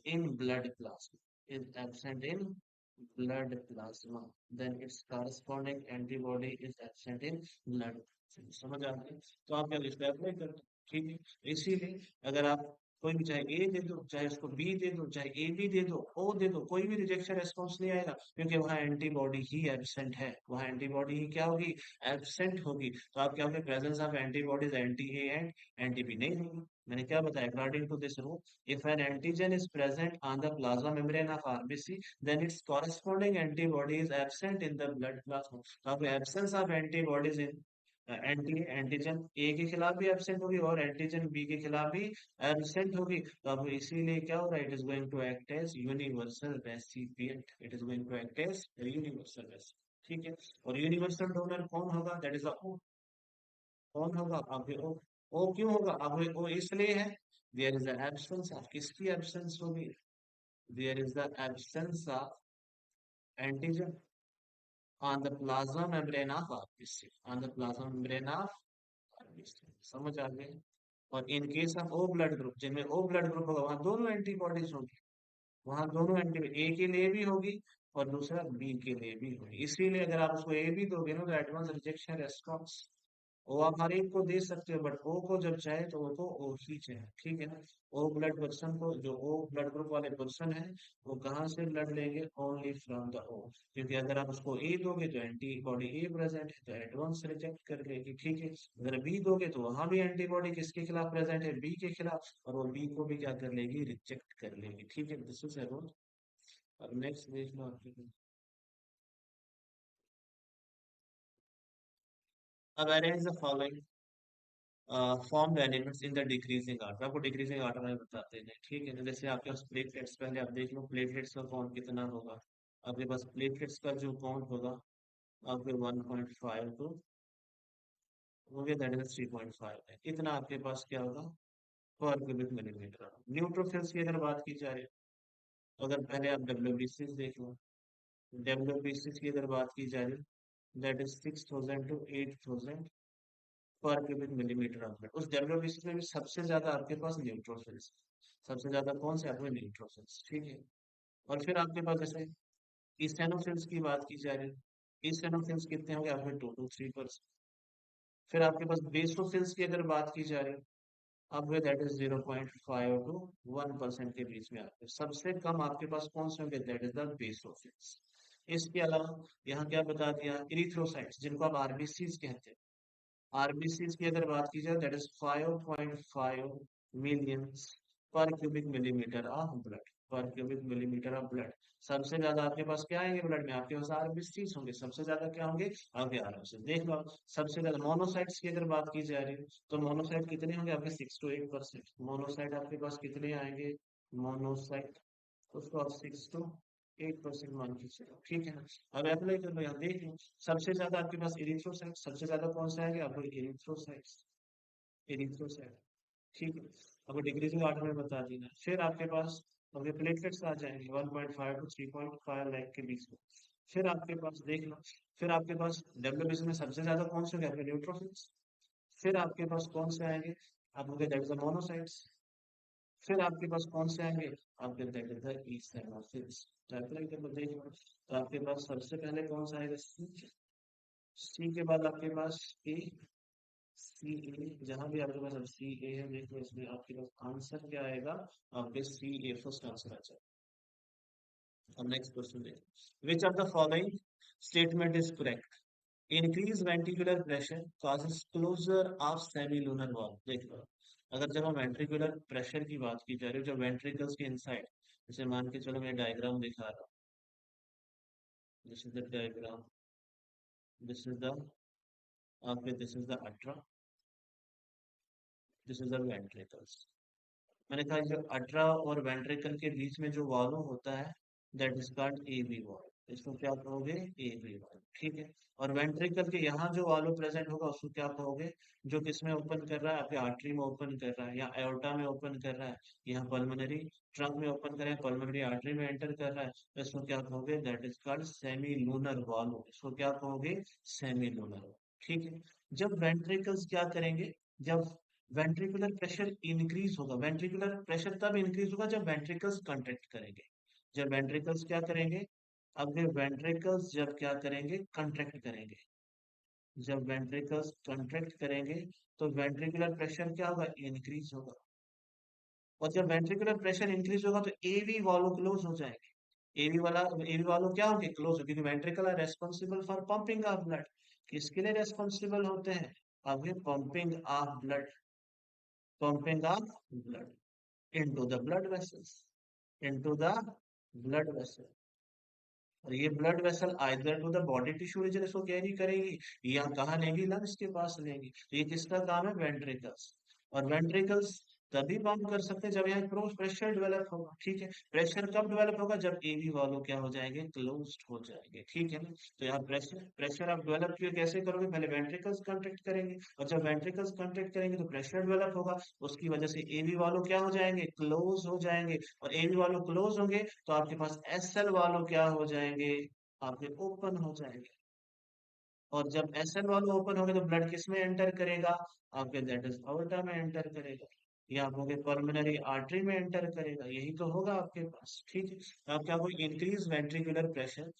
in blood plasma, is absent in blood plasma, then its corresponding antibody is absent in blood। समझ आते हैं? तो आप क्या इसको अप्लाई करते हैं। ठीक है। इसीलिए अगर आप कोई भी, चाहे ए दे दो, चाहे उसको बी दे दो, चाहे ए बी दे दो, ओ दे दो, कोई भी रिजेक्शन रेस्पॉन्स नहीं आएगा, क्योंकि वहाँ एंटीबॉडी ही एब्सेंट है। वहाँ एंटीबॉडी ही क्या होगी? एब्सेंट होगी। तो आप क्या होगी? Presence of antibodies anti A and anti B नहीं होगी। मैंने क्या बताया? According to this rule, if an antigen is present on the plasma membrane of RBC, then its corresponding antibody is absent in the blood plasma। तो अब absence of antibodies in antigen ए के खिलाफ भी एब्सेंट होगी और एंटीजन बी के खिलाफ भी एब्सेंट होगी। तो अब इसीलिए क्या हो रहा है? It is going to act as universal recipient. It is going to act as universal recipient. ठीक है। और यूनिवर्सल डोनर कौन होगा? That is O. कौन होगा? आपके ओ। ओ क्यों होगा? आपके ओ इसलिए है, there is the absence of, किसकी एब्सेंस होगी? There is the absence of antigen on the plasma membrane of RBC, on the plasma membrane of RBC। समझ आ गए? और in case of O blood group, जिनमें ओ ब्लड ग्रुप होगा वहां दोनों एंटीबॉडीज होंगी, वहां दोनों एंटीबॉडी ए के लिए भी होगी और दूसरा बी के लिए भी होगी। इसीलिए अगर आप उसको ए भी दोगे ना, तो एडवांस रिजेक्शन रेस्पॉन्स, ओ आप हर एक को दे सकते हो, बट ओ को जब चाहे तो वो को ओ ही चाहे। ठीक है ना? ओ ब्लड पर्सन को, जो ओ ब्लड ग्रुप वाले पर्सन है, वो कहाँ से ब्लड लेंगे? ओनली फ्रॉम द ओ। क्योंकि अगर आप उसको ए दोगे तो एंटीबॉडी ए प्रेजेंट है, तो एडवांस रिजेक्ट कर लेगी। ठीक है। अगर बी दोगे तो वहां भी एंटीबॉडी किसके खिलाफ प्रेजेंट है? बी के खिलाफ, और वो बी को भी क्या कर लेगी? रिजेक्ट कर लेगी। ठीक है। This is about. अब नेक्स्ट देख लो आपके, अब arrange the following form elements in the decreasing order. आपको डिक्रीजिंग आर्डर में बताते हैं। ठीक है ना? जैसे आपके पास प्लेटलेट्स, पहले आप देख लो प्लेटलेट्स का काउंट कितना होगा। आपके पास प्लेटलेट्स का जो काउंट होगा आपके 1.5 टू हो गया, दैट इज 3.5 है। कितना आपके पास क्या होगा? पर क्यूबिक मिलीमीटर। न्यूट्रोफिल्स की अगर बात की जाए, अगर पहले आप डब्ल्यूबीसी देख लो, डब्ल्यूबीसी की अगर बात की जाए, दैट इज 6,000 to 8,000 पर क्यूबिक मिलीमीटर ऑफ ब्लड। उस डब्ल्यूबीसी में भी सबसे ज्यादा आपके पास न्यूट्रोफिल्स, सबसे ज्यादा कौन से आपके न्यूट्रोफिल्स, ठीक है। और फिर आपके पास जैसे इस्थेनोफिल्स की बात की जा रही है, इस्थेनोफिल्स कितने होंगे आपके 2 to 3%। फिर आपके पास बेसोफिल्स की अगर बात की जा रही है, अब वे दैट इज 0.5 to 1% के बीच में आते हैं। सबसे कम आपके पास कौन से होंगे, दैट इज द बेसोफिल्स। इसके अलावा यहाँ क्या बता दिया, इरिथ्रोसाइट्स जिनको आप आरबीसीज कहते हैं, आरबीसीज की अगर बात की जाए दैट इज 5.5 मिलियन पर क्यूबिक मिलीमीटर ऑफ ब्लड, पर क्यूबिक मिलीमीटर ऑफ ब्लड। सबसे ज्यादा आपके पास क्या आएंगे ब्लड में, आपके पास आरबीसीज होंगे, सबसे ज्यादा क्या होंगे आपके आरबीसी। देख लो सबसे ज्यादा मोनोसाइट्स की अगर बात की जा रही है, तो मोनोसाइट कितने होंगे आपके 6 to 8%। मोनोसाइट आपके पास कितने आएंगे, मोनोसाइट उसको आप 6 to 8% मान के चलो, ठीक है ना। अब अप्लाई कर लो, यहाँ देख लो सबसे ज्यादा आपके पास इरिथ्रोसाइट, सबसे ज्यादा कौन सा आएगा आपको, इरिथ्रोसाइट्स, इरिथ्रोसाइट, ठीक है। अब डिक्रीजिंग ऑर्डर में बता देना। फिर आपके पास अभी प्लेटलेट्स आ जाएंगे 1.5 to 3.5 लाख के बीच में। फिर आपके पास देख लो, फिर आपके पास डब्ल्यूबीसी में सबसे ज्यादा कौन से होंगे आपके न्यूट्रोफिल्स। फिर आपके पास कौन से आएंगे आपके, दैट इज द मोनोसाइट्स। फिर आपके पास कौन से आएंगे आपके, दैट इज द ईथेनोफिल्स। तो अप्लाई करके देख लो, तो आपके पास सबसे पहले कौन सा आएगा, सी। सी के बाद आपके पास ए, सी ए, जहां भी आपके पास अब सी ए है देखो, इसमें आपके पास आंसर क्या आएगा, आपके सी ए फर्स्ट आंसर आ जाएगा। अब नेक्स्ट क्वेश्चन देखो, which of the following statement is correct, increase ventricular pressure causes closure of semilunar valve. देख लो, अगर जब हम वेंट्रिकुलर प्रेशर की बात की जा रही है, जो वेंट्रिकल्स के इनसाइड, जैसे मान के चलो मैं डायग्राम दिखा रहा हूँ, this is the diagram, this is the आपके, this is the atria, this is the ventricles. मैंने कहा जो अल्ट्रा और वेंट्रिकल के बीच में जो वॉल्व होता है, that is called AV valve. इसको क्या कहोगे, एवी वॉल्व, ठीक है। और वेंट्रिकल के यहाँ जो वॉल्व प्रेजेंट होगा उसको क्या कहोगे, जो किसमें ओपन कर रहा है, आपके आर्टरी में ओपन कर रहा है, या एओर्टा में ओपन कर रहा है, यहाँ पल्मोनरी ट्रंक में ओपन कर रहा है, पल्मोनरी आर्टरी में एंटर कर रहा है, तो इसको क्या कहोगे, that is called semi lunar valve. इसको क्या कहोगे, सेमी लूनर, ठीक है। जब वेंट्रिकल्स क्या करेंगे, जब वेंट्रिकुलर प्रेशर इंक्रीज होगा, वेंट्रिकुलर प्रेशर तब इंक्रीज होगा जब वेंट्रिकल्स कंट्रैक्ट करेंगे। जब वेंट्रिकल्स क्या करेंगे, अब ये वेंट्रिकल्स जब क्या करेंगे, कंट्रैक्ट करेंगे, जब वेंट्रिकल्स कंट्रैक्ट करेंगे तो वेंट्रिकुलर प्रेशर क्या होगा, इंक्रीज होगा। और जब वेंट्रिकुलर प्रेशर इंक्रीज होगा तो एवी वाल्व क्लोज हो जाएंगे, एवी वाल्व क्या होंगे, क्लोज हो, क्योंकि ventricle are responsible for pumping of blood. किसके लिए रेस्पॉन्सिबल होते हैं, अब ये pumping of blood, pumping of blood into the blood vessels, into the blood vessel। और ये blood vessel either to the body tissue region इसको कैरी करेगी, या कहाँ लेंगी, लंग्स के पास लेंगी। तो ये किसका काम है, वेंट्रिकल्स। और वेंट्रिकल्स तभी पंप कर सकते हैं जब यहाँ प्रेशर डेवलप होगा, ठीक है। प्रेशर कब डेवलप होगा, जब एवी वालों क्या हो जाएंगे, क्लोज्ड हो जाएंगे, ठीक है ना। तो यहाँ प्रेशर प्रेशर आप डेवलप कैसे करोगे, पहले वेंट्रिकल्स कंट्रैक्ट करेंगे, और जब वेंट्रिकल्स कंट्रैक्ट करेंगे तो प्रेशर डेवलप होगा, उसकी वजह से एवी वालों क्या हो जाएंगे, क्लोज हो जाएंगे। और एवी वालों क्लोज होंगे तो आपके पास एसएल वालों क्या हो जाएंगे, आपके ओपन हो जाएंगे। और जब एसएल वालों ओपन होंगे तो ब्लड किस में एंटर करेगा, आपके दैट इज अorta में एंटर करेगा, या आपके पल्मोनरी आर्टरी में एंटर करेगा, यही तो होगा आपके पास, ठीक है। अब क्या होगा, increase ventricular pressure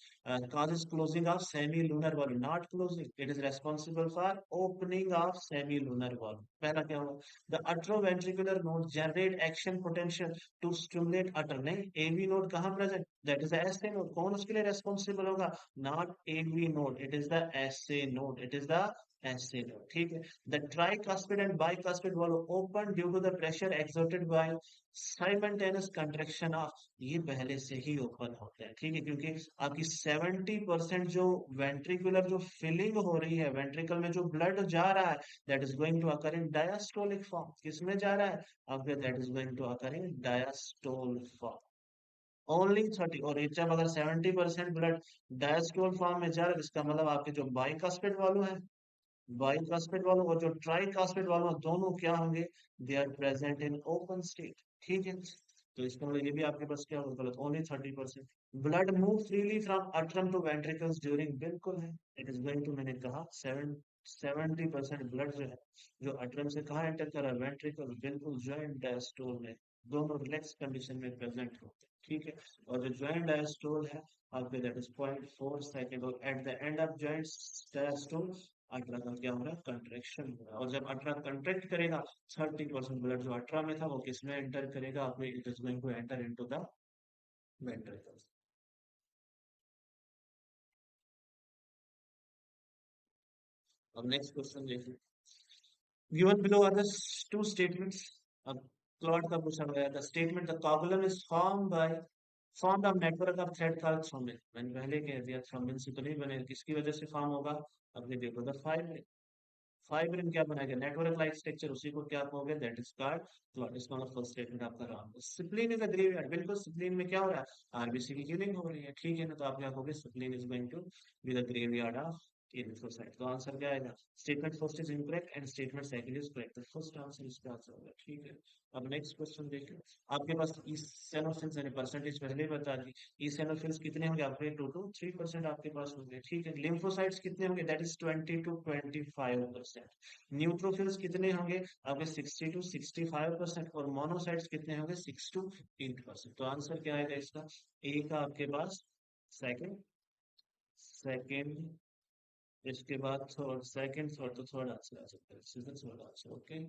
causes closing of semi-lunar valve, not closing, it is responsible for opening of semi-lunar valve। पहला क्या होगा, the atrioventricular node generate action potential to stimulate utter, नहीं एवी नोड कहाँ present, that is the SA node. कौन उसके लिए रेस्पॉन्सिबल होगा, not AV node, it is the SA node, it is the SA node, ठीक है। The tricuspid and bicuspid valve open due to the pressure exerted by simultaneous contraction of, ये पहले से ही ओपन होते हैं, ठीक है, क्योंकि आपकी 70% जो वेंट्रिकुलर जो फिलिंग हो रही है, वेंट्रिकल में जो ब्लड जा रहा है, that is going to occur in diastolic form. किसमें जा रहा है, आपके that is going to occur in diastole form, only 30। और ये जब अगर 70% ब्लड डायस्टोल फॉर्म में जा रहा है, इसका मतलब आपके जो बाइकास्पेड वालों है, बाइकास्पेट वालों और जो ट्राइकास्पेट वालों दोनों क्या होंगे, they are present in open state. ठीक है, तो इसका मतलब ये भी आपके पास क्या होगा, गलत, only 30%। Blood move freely from atrium to ventricles during, बिल्कुल है, इट इज गोइंग टू, मैंने कहा 70% ब्लड जो है, जो अट्रम से कहाँ एंटर कर रहा है, वेंट्रिकल, बिल्कुल ज्वाइंट डायस्टोल में, दोनों रिलैक्स कंडीशन में प्रेजेंट होते हैं। ठीक है, और जो ज्वाइंट डायस्टोल है आपके, दैट इज 0.4 सेकेंड, और eight the end of joint diastole ultra का क्या हो रहा है, कंट्रेक्शन हो रहा है, और जब अल्ट्रा कंट्रैक्ट करेगा 30% ब्लड जो अल्ट्रा में था वो किसमें एंटर करेगा, आपने, it is going to enter into the ventricles. अब नेक्स्ट क्वेश्चन देखिए, given below are the two statements. अब क्लॉट का पूछा गया, the statement the coagulum is formed of network of thread called thrombin, मैंने पहले कह दिया थ्रोम्बिन से तो नहीं बने, किसकी वजह से फॉर्म होगा, अब ये देखो, द फाइब्रिन, फाइब्रिन क्या बनाएगा, नेटवर्क लाइक स्ट्रक्चर, उसी को क्या कहोगे, दैट इज कॉल्ड क्लॉट। इसका मतलब फर्स्ट स्टेटमेंट आपका रॉन्ग है। स्प्लीन इज अ ग्रेवयार्ड, बिल्कुल, स्प्लीन में क्या हो रहा है, आरबीसी की किलिंग हो रही है। ठीक है ना, तो आप क्या कहोगे, spleen is going to be the graveyard of erythrocyte. तो आंसर क्या आएगा, statement first is incorrect and statement second is correct, तो फर्स्ट आंसर इसका आंसर होगा। ठीक है, अब नेक्स्ट क्वेश्चन देखिए, आपके पास इसेनोफिल्स यानी परसेंटेज पहले ही बता दी, इसेनोफिल्स कितने होंगे आपके, 2 to 3% आपके पास होंगे। ठीक है, लिम्फोसाइट्स कितने होंगे, दैट इज 20 to 25%। न्यूट्रोफिल्स कितने होंगे आपके, 60 to 65%, और मोनोसाइट्स कितने होंगे, 6 to 8%। तो आंसर क्या आएगा इसका, ए का आपके पास सेकंड, सेकंड, इसके बाद थर्ड, सेकंड थर्ड, तो थर्ड आंसर आ सकता है, थर्ड आंसर। ओके,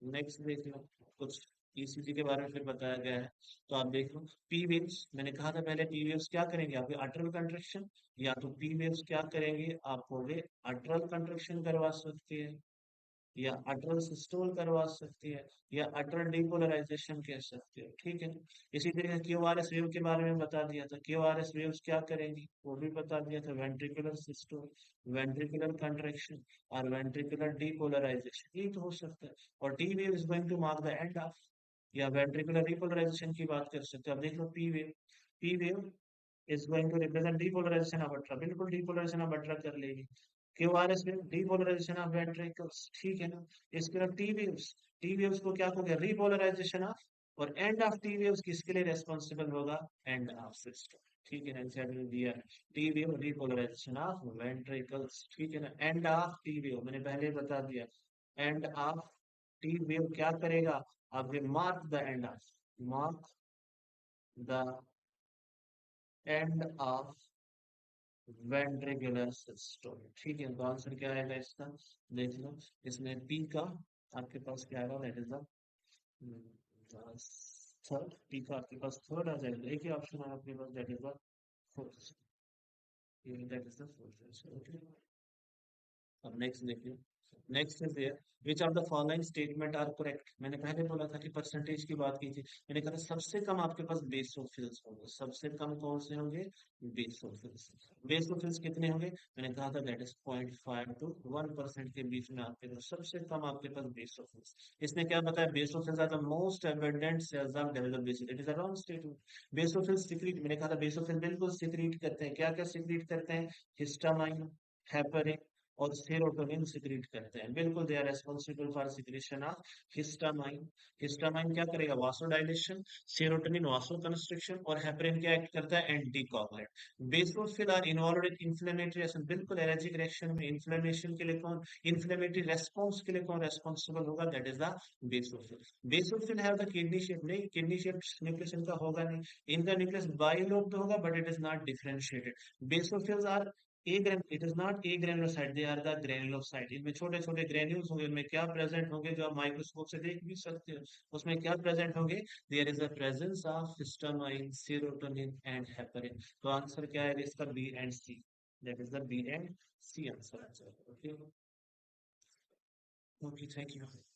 नेक्स्ट देख लो, कुछ ईसीजी के बारे में फिर बताया गया है, तो आप देख लो, पी वेव्स, मैंने कहा था पहले, पी वेव्स क्या करेंगे आपके, अटरल कंट्रैक्शन, या तो पी वेव्स क्या करेंगे आपको, वे अटरल कंट्रैक्शन करवा सकते हैं, या अटरल सिस्टोल करवा सकती है, या अटरल डिपोलराइजेशन कह सकते हो। ठीक है, इसी तरीके क्यूआरएस वेव के बारे में बता दिया था, क्यूआरएस वेव्स क्या करेंगी वो भी बता दिया था, वेंट्रिकुलर सिस्टोल, वेंट्रिकुलर कंट्रैक्शन, और वेंट्रिकुलर डिपोलराइजेशन, ये तो हो सकता है। और T wave is going to mark the end of, या वेंट्रिकुलर डिपोलराइजेशन की बात कर सकते हो। अब देख लो P wave, P wave is going to represent depolarization of atria, बिल्कुल depolarization of अल्ट्रा कर लेगी। क्यूआरएस में depolarization of ventricles, ठीक है ना। इसके बाद टी वेव्स, टी वेव्स को क्या हो गया, रिपोलराइजेशन ऑफ, और एंड ऑफ टी वेव्स किसके लिए रेस्पॉन्सिबल होगा, एंड ऑफ सिस्टम। ठीक है ना, एग्जैक्टली दिया है, T wave repolarisation of ventricles. ठीक है ना, एंड ऑफ टी वेव मैंने पहले ही बता दिया, एंड ऑफ टी वेव क्या करेगा, अब mark the end of, mark the end of ventricular system. ठीक है, तो आंसर क्या आएगा इसका, देख लो, इसमें पी का आपके पास क्या आएगा, that is the third, P का आपके पास थर्ड आ जाएगा, एक ही ऑप्शन है आपके पास, that is the fourth, that is the fourth. Okay, अब नेक्स्ट देखिए, next is there, which of the following statement are correct, मैंने पहले बोला था कि परसेंटेज की बात की थी, मैंने कहा था सबसे कम आपके पास बेसोफिल्स होंगे, सबसे कम कौन से होंगे, बेसोफिल्स। बेसोफिल्स कितने होंगे, मैंने कहा था दैट इज 0.5 to 1% के बीच में आपके पास सबसे कम आपके पास बेसोफिल्स। इसने क्या बताया, basophils are the most abundant cells of developed basil, it is a wrong statement. Basophils secrete, मैंने कहा था बेसोफिल बिल्कुल सिक्रीट करते हैं, क्या क्या सिक्रीट करते हैं, हिस्टामाइन, हेपरिन, और सेरोटोनिन सिक्रीट करते हैं, बिल्कुल, they are responsible for secretion of histamine. Histamine क्या करेगा, वासोडाइलेशन, सेरोटोनिन वासो कंस्ट्रिक्शन, और हेपरिन क्या एक्ट करता है, anticoagulant. Basophil are involved in inflammatory reaction, बिल्कुल, एलर्जिक रिएक्शन में इन्फ्लेमेशन के लिए कौन, इन्फ्लेमेटरी रेस्पॉन्स के लिए कौन रेस्पॉन्सिबल होगा, that is the basophil. Basophil have the kidney shape, नहीं, किडनी शेप न्यूक्लियस इनका होगा नहीं, इनका न्यूक्लियस बाइलोब्ड होगा, but it is not differentiated. Basophils are a gran, it is not a granulocyte, they are the granulocyte. इनमें छोटे छोटे ग्रेन्यूल्स होंगे, उनमें क्या प्रेजेंट होंगे, जो आप माइक्रोस्कोप से देख भी सकते हो, उसमें क्या प्रेजेंट होंगे, there is a presence of histamine, serotonin and heparin. तो आंसर क्या है इसका, B and C, that is the B and C answer. Okay, okay, thank you.